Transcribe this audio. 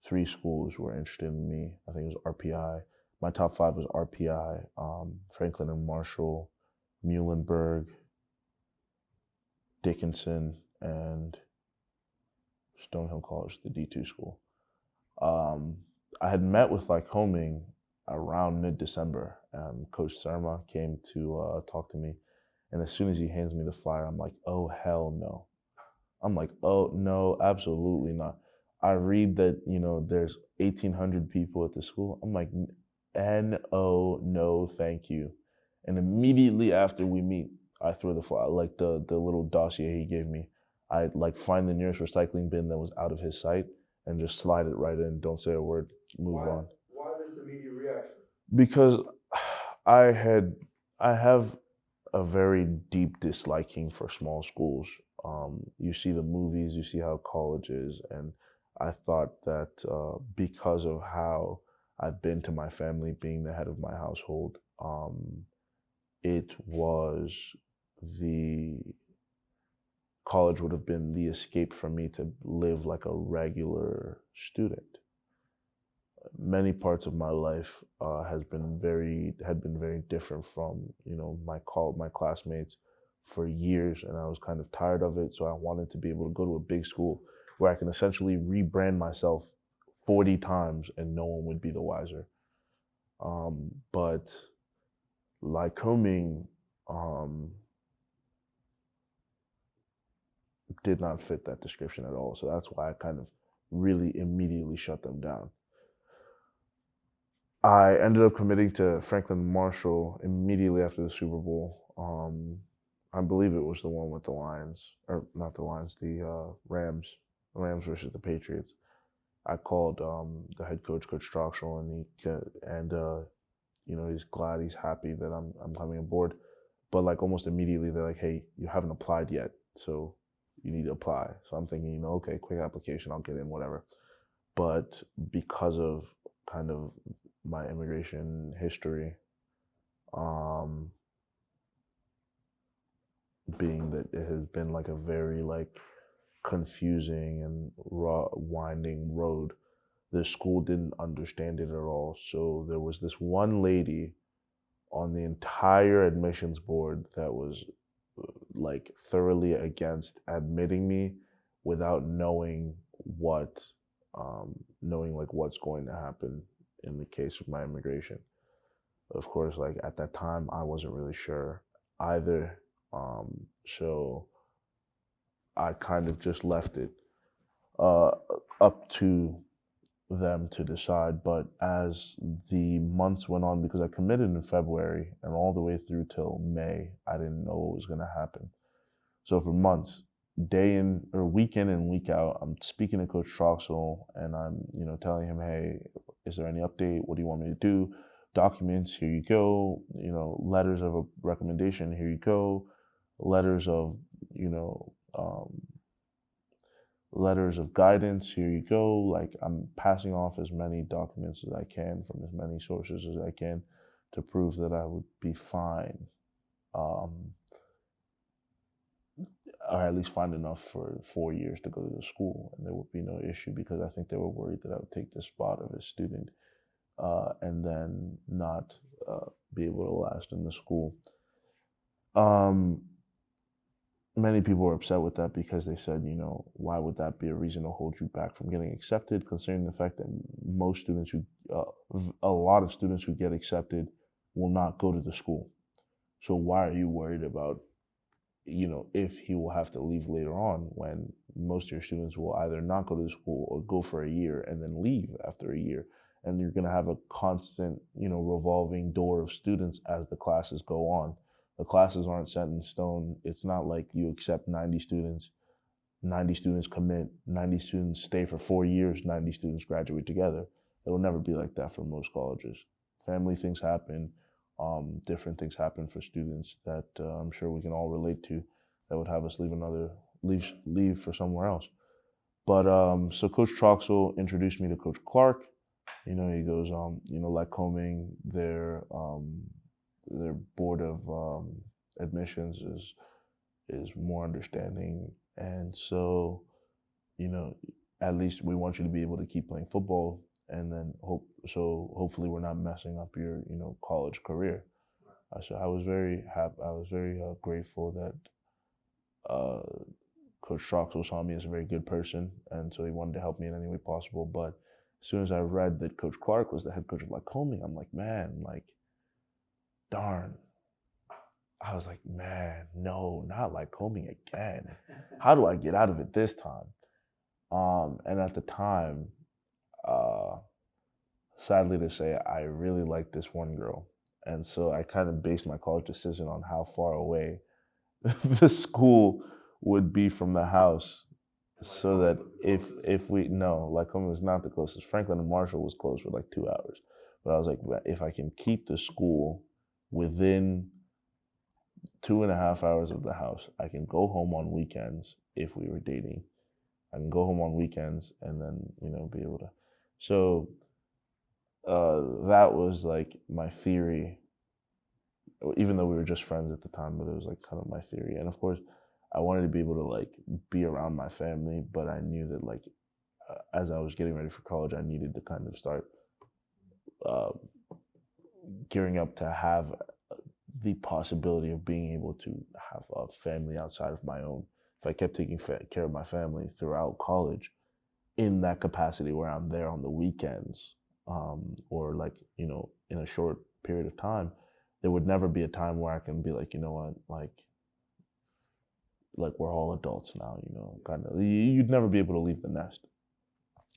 three schools were interested in me. I think it was RPI. My top five was RPI, Franklin and Marshall, Muhlenberg, Dickinson, and Stonehill College, the D2 school. Um, I had met with Lycoming around mid-December. Coach Serma came to talk to me, and as soon as he hands me the flyer, I'm like, oh hell no. I'm like, oh no, absolutely not. I read that there's 1,800 people at the school. I'm like, no, no, thank you. And immediately after we meet, I throw the flyer, like the little dossier he gave me. I like find the nearest recycling bin that was out of his sight and just slide it right in. Don't say a word. Move on. Why this immediate reaction? Because I had I have a very deep disliking for small schools. You see the movies, you see how college is, and I thought that because of how I've been to my family, being the head of my household, it was the college would have been the escape for me to live like a regular student. Many parts of my life had been very different from my classmates for years, and I was kind of tired of it. So I wanted to be able to go to a big school where I can essentially rebrand myself 40 times and no one would be the wiser. But Lycoming um, did not fit that description at all. So that's why I kind of really immediately shut them down. I ended up committing to Franklin Marshall immediately after the Super Bowl. I believe it was the one with the Lions, or not the Lions, the Rams versus the Patriots. I called the head coach, Coach Troxel, and he's glad, he's happy that I'm coming aboard. But like almost immediately, they're like, "Hey, you haven't applied yet, so you need to apply." So I'm thinking, okay, quick application, I'll get in, whatever. But because of kind of my immigration history, um, being that it has been like a very like confusing and raw, winding road, the school didn't understand it at all. So there was this one lady on the entire admissions board that was like thoroughly against admitting me without what knowing like what's going to happen in the case of my immigration. Of course, like at that time, I wasn't really sure either. So I kind of just left it uh, up to them to decide. But as the months went on, because I committed in February and all the way through till May, I didn't know what was going to happen. So for months, day in or week in and week out, I'm speaking to Coach Troxel and I'm, telling him, hey, is there any update? What do you want me to do? Documents, here you go. Letters of a recommendation, here you go. Letters of, you know, letters of guidance, here you go. Like I'm passing off as many documents as I can from as many sources as I can to prove that I would be fine. Um, or at least find enough for 4 years to go to the school, and there would be no issue because I think they were worried that I would take the spot of a student and then not be able to last in the school. Um, Many people were upset with that because they said, why would that be a reason to hold you back from getting accepted, considering the fact that a lot of students who get accepted will not go to the school. So why are you worried about if he will have to leave later on when most of your students will either not go to the school or go for a year and then leave after a year. And you're going to have a constant, revolving door of students as the classes go on. The classes aren't set in stone. It's not like you accept 90 students commit, 90 students stay for 4 years, 90 students graduate together. It will never be like that for most colleges. Family things happen, different things happen for students that I'm sure we can all relate to that would have us leave for somewhere else. But so Coach Troxel introduced me to Coach Clark. He goes, Lycoming, their board of admissions is more understanding, and so, you know, at least we want you to be able to keep playing football, and then hopefully we're not messing up your college career. So I was very happy. I was very grateful that uh, Coach Troxel saw me as a very good person, and so he wanted to help me in any way possible. But as soon as I read that Coach Clark was the head coach of Lycoming, I'm like, man, like, darn. I was like, man, no, not Lycoming again. How do I get out of it this time? And at the time, uh, sadly to say, I really liked this one girl, and so I kind of based my college decision on how far away the school would be from the house, so that if we no, Lycoming was not the closest. Franklin and Marshall was close for like 2 hours, but I was like, if I can keep the school within 2.5 hours of the house, I can go home on weekends if we were dating. I can go home on weekends and then be able to. So that was like my theory, even though we were just friends at the time, but it was like kind of my theory. And of course, I wanted to be able to like be around my family, but I knew that like as I was getting ready for college, I needed to kind of start uh, gearing up to have the possibility of being able to have a family outside of my own. If I kept taking care of my family throughout college in that capacity where I'm there on the weekends, or like, in a short period of time, there would never be a time where I can be like, you know what, like we're all adults now, kind of. You'd never be able to leave the nest.